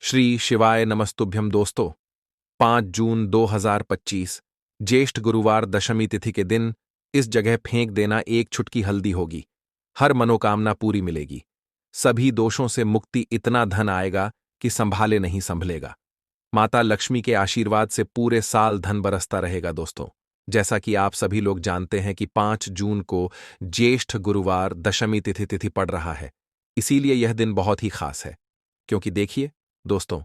श्री शिवाय नमस्तुभ्यम दोस्तों। 5 जून 2025 ज्येष्ठ गुरुवार दशमी तिथि के दिन इस जगह फेंक देना एक चुटकी हल्दी होगी। हर मनोकामना पूरी मिलेगी। सभी दोषों से मुक्ति, इतना धन आएगा कि संभाले नहीं संभलेगा। माता लक्ष्मी के आशीर्वाद से पूरे साल धन बरसता रहेगा दोस्तों। जैसा कि आप सभी लोग जानते हैं कि 5 जून को ज्येष्ठ गुरुवार दशमी तिथि पड़ रहा है। इसीलिए यह दिन बहुत ही खास है। क्योंकि देखिए दोस्तों,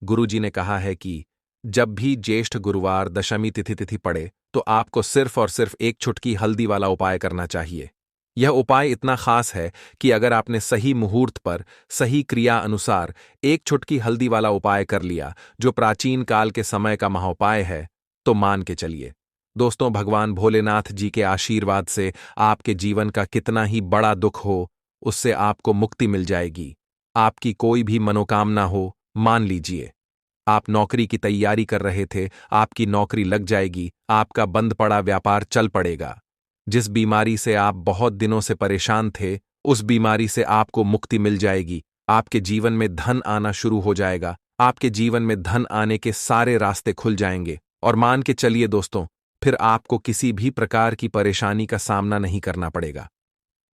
गुरुजी ने कहा है कि जब भी ज्येष्ठ गुरुवार दशमी तिथि पड़े तो आपको सिर्फ और सिर्फ एक चुटकी हल्दी वाला उपाय करना चाहिए। यह उपाय इतना खास है कि अगर आपने सही मुहूर्त पर सही क्रिया अनुसार एक चुटकी हल्दी वाला उपाय कर लिया, जो प्राचीन काल के समय का महाउपाय है, तो मान के चलिए दोस्तों, भगवान भोलेनाथ जी के आशीर्वाद से आपके जीवन का कितना ही बड़ा दुख हो, उससे आपको मुक्ति मिल जाएगी। आपकी कोई भी मनोकामना हो, मान लीजिए आप नौकरी की तैयारी कर रहे थे, आपकी नौकरी लग जाएगी, आपका बंद पड़ा व्यापार चल पड़ेगा। जिस बीमारी से आप बहुत दिनों से परेशान थे, उस बीमारी से आपको मुक्ति मिल जाएगी। आपके जीवन में धन आना शुरू हो जाएगा। आपके जीवन में धन आने के सारे रास्ते खुल जाएंगे। और मान के चलिए दोस्तों, फिर आपको किसी भी प्रकार की परेशानी का सामना नहीं करना पड़ेगा।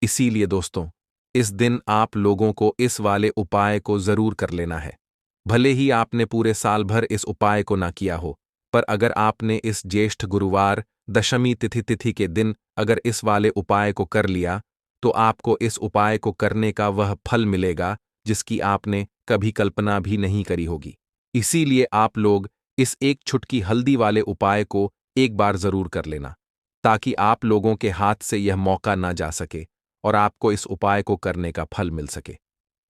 इसीलिए दोस्तों, इस दिन आप लोगों को इस वाले उपाय को जरूर कर लेना है। भले ही आपने पूरे साल भर इस उपाय को ना किया हो, पर अगर आपने इस ज्येष्ठ गुरुवार दशमी तिथि के दिन अगर इस वाले उपाय को कर लिया, तो आपको इस उपाय को करने का वह फल मिलेगा जिसकी आपने कभी कल्पना भी नहीं करी होगी। इसीलिए आप लोग इस एक चुटकी हल्दी वाले उपाय को एक बार जरूर कर लेना, ताकि आप लोगों के हाथ से यह मौका ना जा सके और आपको इस उपाय को करने का फल मिल सके।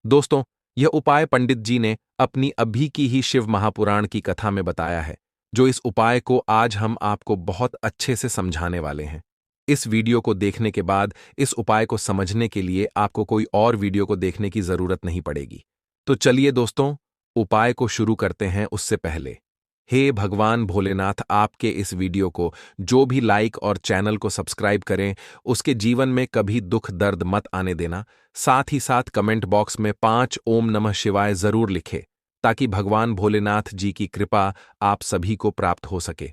दोस्तों, यह उपाय पंडित जी ने अपनी अभी की ही शिव महापुराण की कथा में बताया है, जो इस उपाय को आज हम आपको बहुत अच्छे से समझाने वाले हैं। इस वीडियो को देखने के बाद इस उपाय को समझने के लिए आपको कोई और वीडियो को देखने की जरूरत नहीं पड़ेगी। तो चलिए दोस्तों, उपाय को शुरू करते हैं। उससे पहले हे भगवान भोलेनाथ, आपके इस वीडियो को जो भी लाइक और चैनल को सब्सक्राइब करें, उसके जीवन में कभी दुख दर्द मत आने देना। साथ ही साथ कमेंट बॉक्स में 5 ओम नमः शिवाय जरूर लिखें, ताकि भगवान भोलेनाथ जी की कृपा आप सभी को प्राप्त हो सके।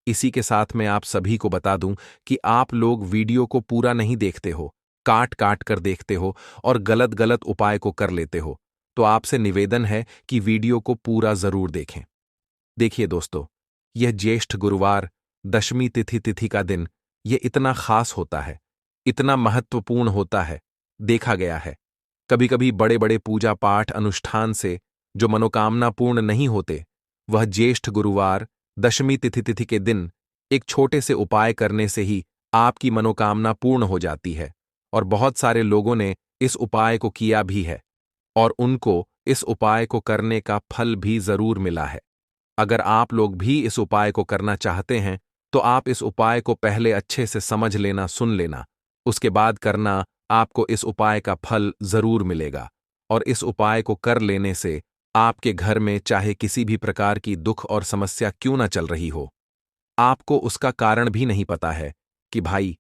इसी के साथ मैं आप सभी को बता दूं कि आप लोग वीडियो को पूरा नहीं देखते हो, काट काट कर देखते हो और गलत गलत उपाय को कर लेते हो। तो आपसे निवेदन है कि वीडियो को पूरा जरूर देखें। देखिए दोस्तों, यह ज्येष्ठ गुरुवार दशमी तिथि का दिन यह इतना खास होता है, इतना महत्वपूर्ण होता है। देखा गया है कभी कभी बड़े बड़े पूजा पाठ अनुष्ठान से जो मनोकामना पूर्ण नहीं होते, वह ज्येष्ठ गुरुवार दशमी तिथि के दिन एक छोटे से उपाय करने से ही आपकी मनोकामना पूर्ण हो जाती है। और बहुत सारे लोगों ने इस उपाय को किया भी है और उनको इस उपाय को करने का फल भी जरूर मिला है। अगर आप लोग भी इस उपाय को करना चाहते हैं, तो आप इस उपाय को पहले अच्छे से समझ लेना, सुन लेना, उसके बाद करना। आपको इस उपाय का फल जरूर मिलेगा। और इस उपाय को कर लेने से आपके घर में चाहे किसी भी प्रकार की दुख और समस्या क्यों ना चल रही हो, आपको उसका कारण भी नहीं पता है कि भाई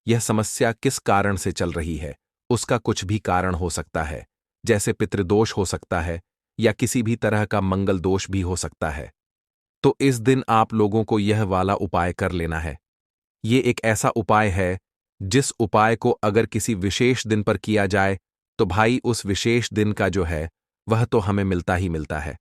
यह समस्या किस कारण से चल रही है। उसका कुछ भी कारण हो सकता है, जैसे पितृदोष हो सकता है या किसी भी तरह का मंगल दोष भी हो सकता है। तो इस दिन आप लोगों को यह वाला उपाय कर लेना है। ये एक ऐसा उपाय है जिस उपाय को अगर किसी विशेष दिन पर किया जाए, तो भाई उस विशेष दिन का जो है वह तो हमें मिलता ही मिलता है।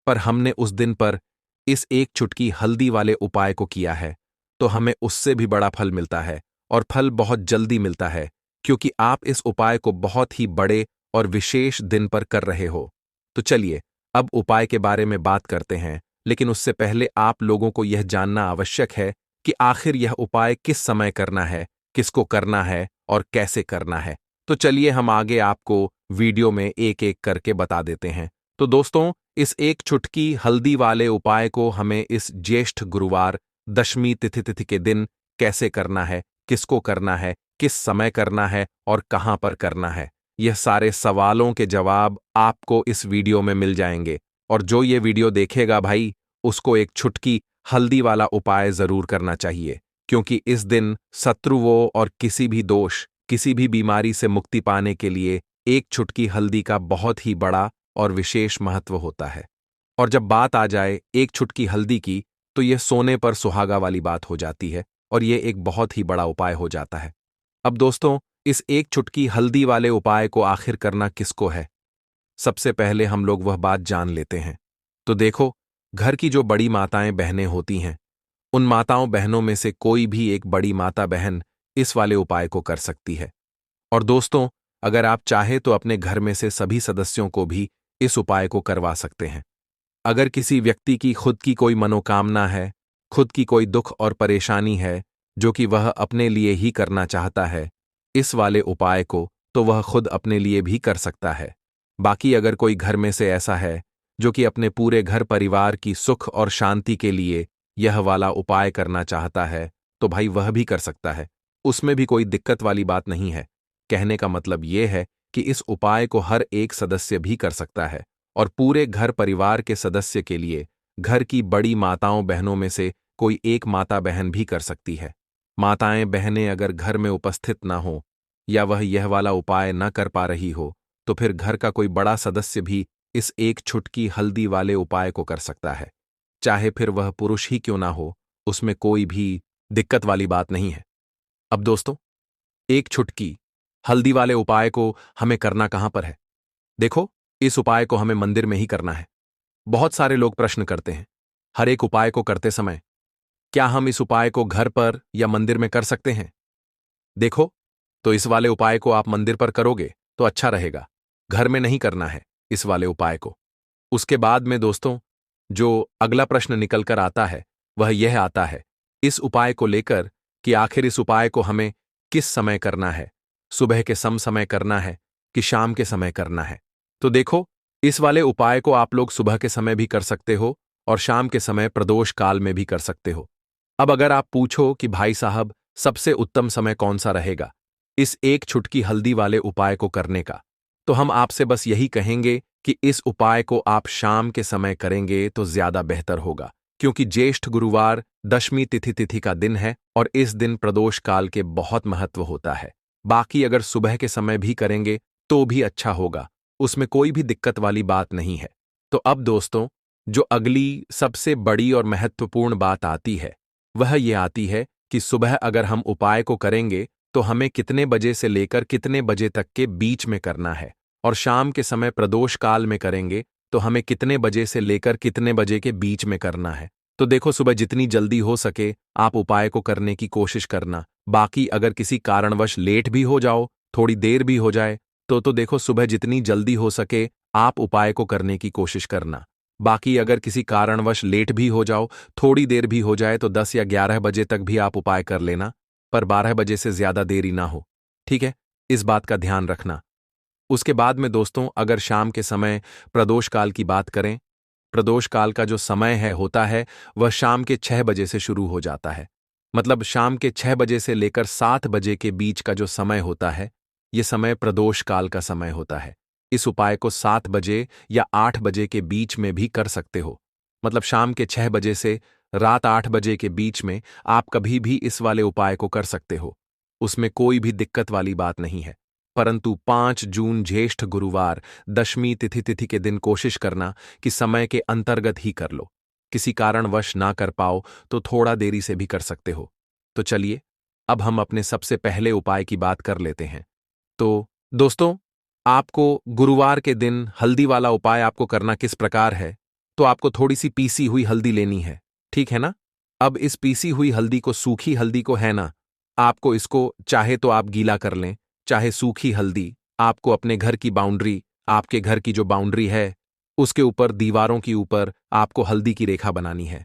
पर हमने उस दिन पर इस एक चुटकी हल्दी वाले उपाय को किया है, तो हमें उससे भी बड़ा फल मिलता है और फल बहुत जल्दी मिलता है, क्योंकि आप इस उपाय को बहुत ही बड़े और विशेष दिन पर कर रहे हो। तो चलिए अब उपाय के बारे में बात करते हैं, लेकिन उससे पहले आप लोगों को यह जानना आवश्यक है कि आखिर यह उपाय किस समय करना है, किसको करना है और कैसे करना है। तो चलिए हम आगे आपको वीडियो में एक एक करके बता देते हैं। तो दोस्तों, इस एक चुटकी हल्दी वाले उपाय को हमें इस ज्येष्ठ गुरुवार दशमी तिथि के दिन कैसे करना है, किसको करना है, किस समय करना है और कहां पर करना है, यह सारे सवालों के जवाब आपको इस वीडियो में मिल जाएंगे। और जो ये वीडियो देखेगा भाई, उसको एक चुटकी हल्दी वाला उपाय जरूर करना चाहिए, क्योंकि इस दिन शत्रुओं और किसी भी दोष, किसी भी बीमारी से मुक्ति पाने के लिए एक चुटकी हल्दी का बहुत ही बड़ा और विशेष महत्व होता है। और जब बात आ जाए एक चुटकी हल्दी की, तो यह सोने पर सुहागा वाली बात हो जाती है और यह एक बहुत ही बड़ा उपाय हो जाता है। अब दोस्तों, इस एक चुटकी हल्दी वाले उपाय को आखिर करना किसको है? सबसे पहले हम लोग वह बात जान लेते हैं। तो देखो, घर की जो बड़ी माताएं बहनें होती हैं, उन माताओं बहनों में से कोई भी एक बड़ी माता बहन इस वाले उपाय को कर सकती है। और दोस्तों, अगर आप चाहे तो अपने घर में से सभी सदस्यों को भी इस उपाय को करवा सकते हैं। अगर किसी व्यक्ति की खुद की कोई मनोकामना है, खुद की कोई दुख और परेशानी है, जो कि वह अपने लिए ही करना चाहता है, इस वाले उपाय को तो वह खुद अपने लिए भी कर सकता है। बाकी अगर कोई घर में से ऐसा है जो कि अपने पूरे घर परिवार की सुख और शांति के लिए यह वाला उपाय करना चाहता है, तो भाई वह भी कर सकता है। उसमें भी कोई दिक्कत वाली बात नहीं है। कहने का मतलब यह है कि इस उपाय को हर एक सदस्य भी कर सकता है और पूरे घर परिवार के सदस्य के लिए घर की बड़ी माताओं बहनों में से कोई एक माता बहन भी कर सकती है। माताएं बहनें अगर घर में उपस्थित न हो या वह यह वाला उपाय न कर पा रही हो, तो फिर घर का कोई बड़ा सदस्य भी इस एक चुटकी हल्दी वाले उपाय को कर सकता है। चाहे फिर वह पुरुष ही क्यों ना हो, उसमें कोई भी दिक्कत वाली बात नहीं है। अब दोस्तों, एक चुटकी हल्दी वाले उपाय को हमें करना कहां पर है? देखो, इस उपाय को हमें मंदिर में ही करना है। बहुत सारे लोग प्रश्न करते हैं, हर एक उपाय को करते समय क्या हम इस उपाय को घर पर या मंदिर में कर सकते हैं? देखो, तो इस वाले उपाय को आप मंदिर पर करोगे तो अच्छा रहेगा। घर में नहीं करना है इस वाले उपाय को। उसके बाद में दोस्तों, जो अगला प्रश्न निकल कर आता है, वह यह आता है इस उपाय को लेकर कि आखिर इस उपाय को हमें किस समय करना है? सुबह के समय करना है कि शाम के समय करना है? तो देखो, इस वाले उपाय को आप लोग सुबह के समय भी कर सकते हो और शाम के समय प्रदोष काल में भी कर सकते हो। अब अगर आप पूछो कि भाई साहब, सबसे उत्तम समय कौन सा रहेगा इस एक चुटकी हल्दी वाले उपाय को करने का, तो हम आपसे बस यही कहेंगे कि इस उपाय को आप शाम के समय करेंगे तो ज्यादा बेहतर होगा, क्योंकि ज्येष्ठ गुरुवार दशमी तिथि का दिन है और इस दिन प्रदोष काल के बहुत महत्व होता है। बाकी अगर सुबह के समय भी करेंगे तो भी अच्छा होगा, उसमें कोई भी दिक्कत वाली बात नहीं है। तो अब दोस्तों, जो अगली सबसे बड़ी और महत्वपूर्ण बात आती है, वह ये आती है कि सुबह अगर हम उपाय को करेंगे तो हमें कितने बजे से लेकर कितने बजे तक के बीच में करना है, और शाम के समय प्रदोष काल में करेंगे तो हमें कितने बजे से लेकर कितने बजे के बीच में करना है। तो देखो, सुबह जितनी जल्दी हो सके आप उपाय को करने की कोशिश करना। बाकी अगर किसी कारणवश लेट भी हो जाओ, थोड़ी देर भी हो जाए, तो देखो, सुबह जितनी जल्दी हो सके आप उपाय को करने की कोशिश करना। बाकी अगर किसी कारणवश लेट भी हो जाओ, थोड़ी देर भी हो जाए, तो 10 या 11 बजे तक भी आप उपाय कर लेना, पर 12 बजे से ज्यादा देरी ना हो। ठीक है, इस बात का ध्यान रखना। उसके बाद में दोस्तों, अगर शाम के समय प्रदोष काल की बात करें, प्रदोष काल का जो समय है होता है वह शाम के 6 बजे से शुरू हो जाता है। मतलब शाम के 6 बजे से लेकर 7 बजे के बीच का जो समय होता है, ये समय प्रदोष काल का समय होता है। इस उपाय को 7 बजे या 8 बजे के बीच में भी कर सकते हो। मतलब शाम के 6 बजे से रात 8 बजे के बीच में आप कभी भी इस वाले उपाय को कर सकते हो, उसमें कोई भी दिक्कत वाली बात नहीं है। परंतु 5 जून ज्येष्ठ गुरुवार दशमी तिथि के दिन कोशिश करना कि समय के अंतर्गत ही कर लो। किसी कारणवश ना कर पाओ तो थोड़ा देरी से भी कर सकते हो। तो चलिए, अब हम अपने सबसे पहले उपाय की बात कर लेते हैं। तो दोस्तों, आपको गुरुवार के दिन हल्दी वाला उपाय आपको करना किस प्रकार है? तो आपको थोड़ी सी पीसी हुई हल्दी लेनी है, ठीक है ना? अब इस पीसी हुई हल्दी को, सूखी हल्दी को है ना, आपको इसको चाहे तो आप गीला कर लें, चाहे सूखी हल्दी आपको अपने घर की बाउंड्री, आपके घर की जो बाउंड्री है उसके ऊपर, दीवारों के ऊपर आपको हल्दी की रेखा बनानी है।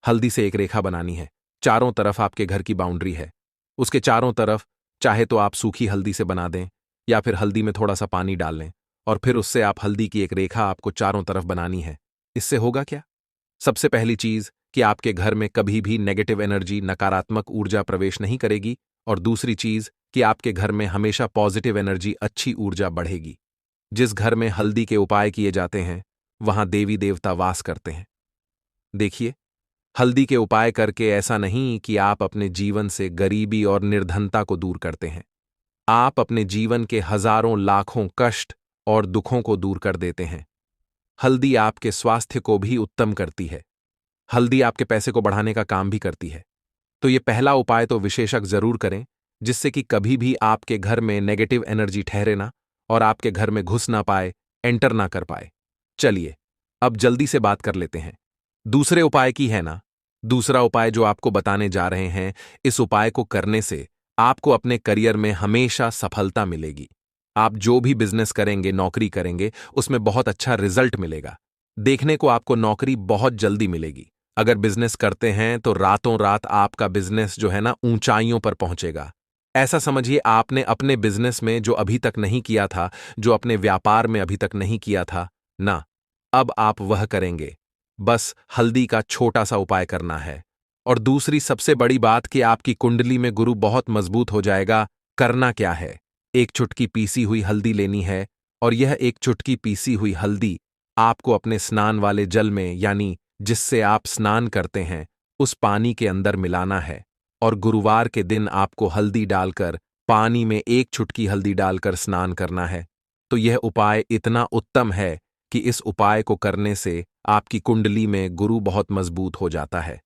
हल्दी से एक रेखा बनानी है। चारों तरफ आपके घर की बाउंड्री है, उसके चारों तरफ चाहे तो आप सूखी हल्दी से बना दें या फिर हल्दी में थोड़ा सा पानी डाल लें और फिर उससे आप हल्दी की एक रेखा आपको चारों तरफ बनानी है। इससे होगा क्या? सबसे पहली चीज कि आपके घर में कभी भी नेगेटिव एनर्जी, नकारात्मक ऊर्जा प्रवेश नहीं करेगी, और दूसरी चीज कि आपके घर में हमेशा पॉजिटिव एनर्जी, अच्छी ऊर्जा बढ़ेगी। जिस घर में हल्दी के उपाय किए जाते हैं वहां देवी देवता वास करते हैं। देखिए, हल्दी के उपाय करके ऐसा नहीं कि आप अपने जीवन से गरीबी और निर्धनता को दूर करते हैं, आप अपने जीवन के हजारों लाखों कष्ट और दुखों को दूर कर देते हैं। हल्दी आपके स्वास्थ्य को भी उत्तम करती है। हल्दी आपके पैसे को बढ़ाने का काम भी करती है। तो ये पहला उपाय तो विशेषज्ञ जरूर करें, जिससे कि कभी भी आपके घर में नेगेटिव एनर्जी ठहरे ना और आपके घर में घुस ना पाए, एंटर ना कर पाए। चलिए, अब जल्दी से बात कर लेते हैं दूसरे उपाय की, है ना। दूसरा उपाय जो आपको बताने जा रहे हैं, इस उपाय को करने से आपको अपने करियर में हमेशा सफलता मिलेगी। आप जो भी बिजनेस करेंगे, नौकरी करेंगे, उसमें बहुत अच्छा रिजल्ट मिलेगा। देखने को आपको नौकरी बहुत जल्दी मिलेगी। अगर बिजनेस करते हैं तो रातों रात आपका बिजनेस जो है ना ऊंचाइयों पर पहुंचेगा। ऐसा समझिए, आपने अपने बिजनेस में जो अभी तक नहीं किया था, जो अपने व्यापार में अभी तक नहीं किया था ना, अब आप वह करेंगे। बस हल्दी का छोटा सा उपाय करना है। और दूसरी सबसे बड़ी बात कि आपकी कुंडली में गुरु बहुत मजबूत हो जाएगा। करना क्या है? एक चुटकी पीसी हुई हल्दी लेनी है, और यह एक चुटकी पीसी हुई हल्दी आपको अपने स्नान वाले जल में, यानी जिससे आप स्नान करते हैं, उस पानी के अंदर मिलाना है। और गुरुवार के दिन आपको हल्दी डालकर, पानी में एक चुटकी हल्दी डालकर स्नान करना है। तो यह उपाय इतना उत्तम है कि इस उपाय को करने से आपकी कुंडली में गुरु बहुत मजबूत हो जाता है।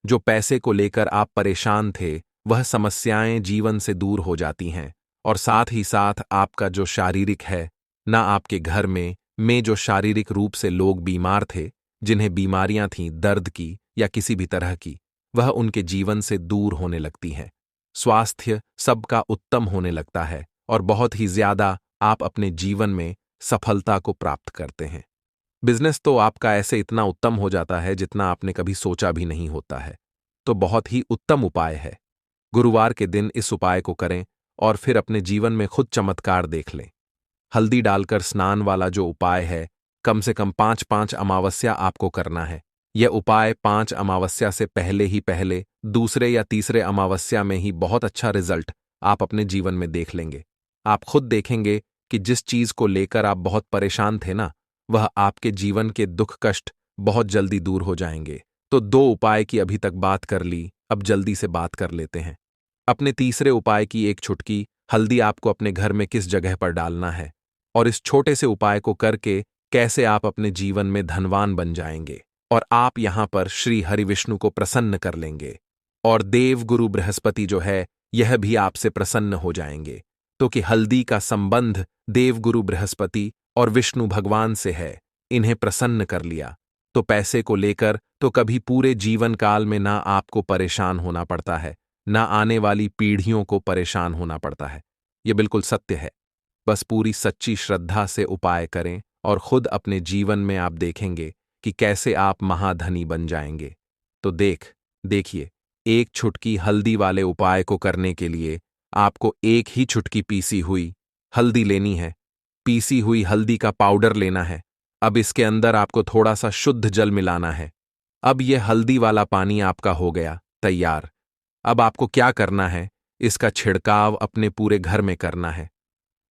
जो पैसे को लेकर आप परेशान थे, वह समस्याएं जीवन से दूर हो जाती हैं। और साथ ही साथ आपका जो शारीरिक है, ना आपके घर में जो शारीरिक रूप से लोग बीमार थे, जिन्हें बीमारियां थीं दर्द की या किसी भी तरह की, वह उनके जीवन से दूर होने लगती हैं। स्वास्थ्य सबका उत्तम होने लगता है और बहुत ही ज्यादा आप अपने जीवन में सफलता को प्राप्त करते हैं। बिजनेस तो आपका ऐसे इतना उत्तम हो जाता है जितना आपने कभी सोचा भी नहीं होता है। तो बहुत ही उत्तम उपाय है। गुरुवार के दिन इस उपाय को करें और फिर अपने जीवन में खुद चमत्कार देख लें। हल्दी डालकर स्नान वाला जो उपाय है, कम से कम 5-5 अमावस्या आपको करना है। यह उपाय 5 अमावस्या से पहले ही पहले, दूसरे या तीसरे अमावस्या में ही बहुत अच्छा रिजल्ट आप अपने जीवन में देख लेंगे। आप खुद देखेंगे कि जिस चीज को लेकर आप बहुत परेशान थे ना, वह आपके जीवन के दुख कष्ट बहुत जल्दी दूर हो जाएंगे। तो 2 उपाय की अभी तक बात कर ली, अब जल्दी से बात कर लेते हैं अपने तीसरे उपाय की। एक चुटकी हल्दी आपको अपने घर में किस जगह पर डालना है, और इस छोटे से उपाय को करके कैसे आप अपने जीवन में धनवान बन जाएंगे, और आप यहां पर श्री हरि विष्णु को प्रसन्न कर लेंगे। और देव गुरु बृहस्पति जो है, यह भी आपसे प्रसन्न हो जाएंगे। तो कि हल्दी का संबंध देव गुरु बृहस्पति और विष्णु भगवान से है, इन्हें प्रसन्न कर लिया तो पैसे को लेकर तो कभी पूरे जीवन काल में ना आपको परेशान होना पड़ता है, ना आने वाली पीढ़ियों को परेशान होना पड़ता है। यह बिल्कुल सत्य है। बस पूरी सच्ची श्रद्धा से उपाय करें और खुद अपने जीवन में आप देखेंगे कि कैसे आप महाधनी बन जाएंगे। तो देखिए, एक चुटकी हल्दी वाले उपाय को करने के लिए आपको एक ही चुटकी पीसी हुई हल्दी लेनी है। पीसी हुई हल्दी का पाउडर लेना है। अब इसके अंदर आपको थोड़ा सा शुद्ध जल मिलाना है। अब यह हल्दी वाला पानी आपका हो गया तैयार। अब आपको क्या करना है, इसका छिड़काव अपने पूरे घर में करना है।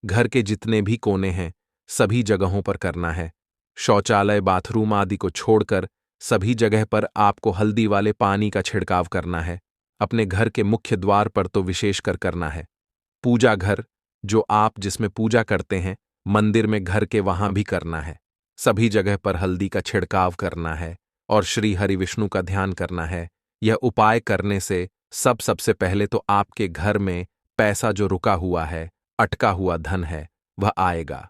घर के जितने भी कोने हैं, सभी जगहों पर करना है। शौचालय, बाथरूम आदि को छोड़कर सभी जगह पर आपको हल्दी वाले पानी का छिड़काव करना है। अपने घर के मुख्य द्वार पर तो विशेषकर करना है। पूजा घर, जो आप जिसमें पूजा करते हैं, मंदिर में, घर के वहां भी करना है। सभी जगह पर हल्दी का छिड़काव करना है और श्री हरि विष्णु का ध्यान करना है। यह उपाय करने से सबसे पहले तो आपके घर में पैसा जो रुका हुआ है, अटका हुआ धन है, वह आएगा।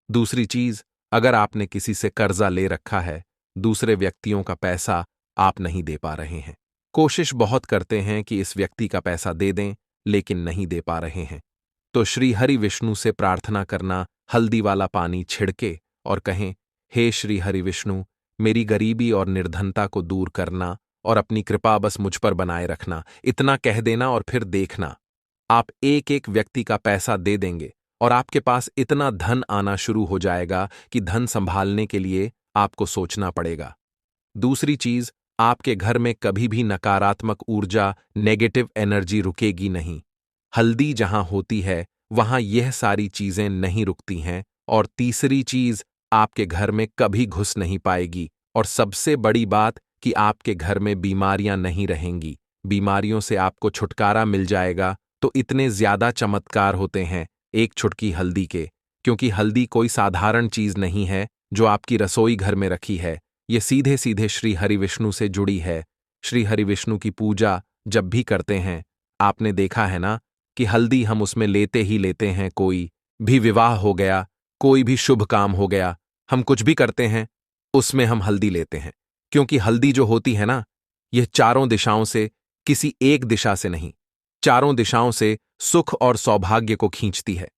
दूसरी चीज, अगर आपने किसी से कर्जा ले रखा है, दूसरे व्यक्तियों का पैसा आप नहीं दे पा रहे हैं, कोशिश बहुत करते हैं कि इस व्यक्ति का पैसा दे दें, लेकिन नहीं दे पा रहे हैं, तो श्री हरि विष्णु से प्रार्थना करना, हल्दी वाला पानी छिड़के और कहें, हे श्री हरि विष्णु, मेरी गरीबी और निर्धनता को दूर करना और अपनी कृपा बस मुझ पर बनाए रखना। इतना कह देना और फिर देखना, आप एक एक व्यक्ति का पैसा दे देंगे और आपके पास इतना धन आना शुरू हो जाएगा कि धन संभालने के लिए आपको सोचना पड़ेगा। दूसरी चीज, आपके घर में कभी भी नकारात्मक ऊर्जा, नेगेटिव एनर्जी रुकेगी नहीं। हल्दी जहां होती है, वहां यह सारी चीजें नहीं रुकती हैं। और तीसरी चीज, आपके घर में कभी घुस नहीं पाएगी। और सबसे बड़ी बात कि आपके घर में बीमारियां नहीं रहेंगी। बीमारियों से आपको छुटकारा मिल जाएगा। तो इतने ज्यादा चमत्कार होते हैं एक चुटकी हल्दी के, क्योंकि हल्दी कोई साधारण चीज नहीं है, जो आपकी रसोई घर में रखी है, ये सीधे सीधे श्री हरिविष्णु से जुड़ी है। श्री हरिविष्णु की पूजा जब भी करते हैं, आपने देखा है ना कि हल्दी हम उसमें लेते ही लेते हैं। कोई भी विवाह हो गया, कोई भी शुभ काम हो गया, हम कुछ भी करते हैं उसमें हम हल्दी लेते हैं। क्योंकि हल्दी जो होती है ना, यह चारों दिशाओं से, किसी एक दिशा से नहीं, चारों दिशाओं से सुख और सौभाग्य को खींचती है।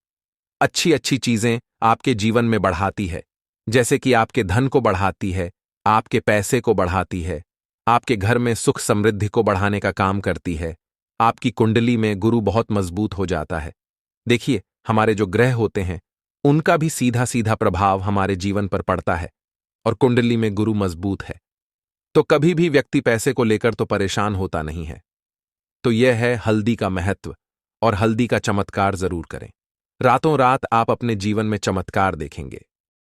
अच्छी अच्छी चीजें आपके जीवन में बढ़ाती है, जैसे कि आपके धन को बढ़ाती है, आपके पैसे को बढ़ाती है, आपके घर में सुख समृद्धि को बढ़ाने का काम करती है। आपकी कुंडली में गुरु बहुत मजबूत हो जाता है। देखिए, हमारे जो ग्रह होते हैं उनका भी सीधा सीधा प्रभाव हमारे जीवन पर पड़ता है, और कुंडली में गुरु मजबूत है तो कभी भी व्यक्ति पैसे को लेकर तो परेशान होता नहीं है। तो यह है हल्दी का महत्व, और हल्दी का चमत्कार जरूर करें। रातों रात आप अपने जीवन में चमत्कार देखेंगे।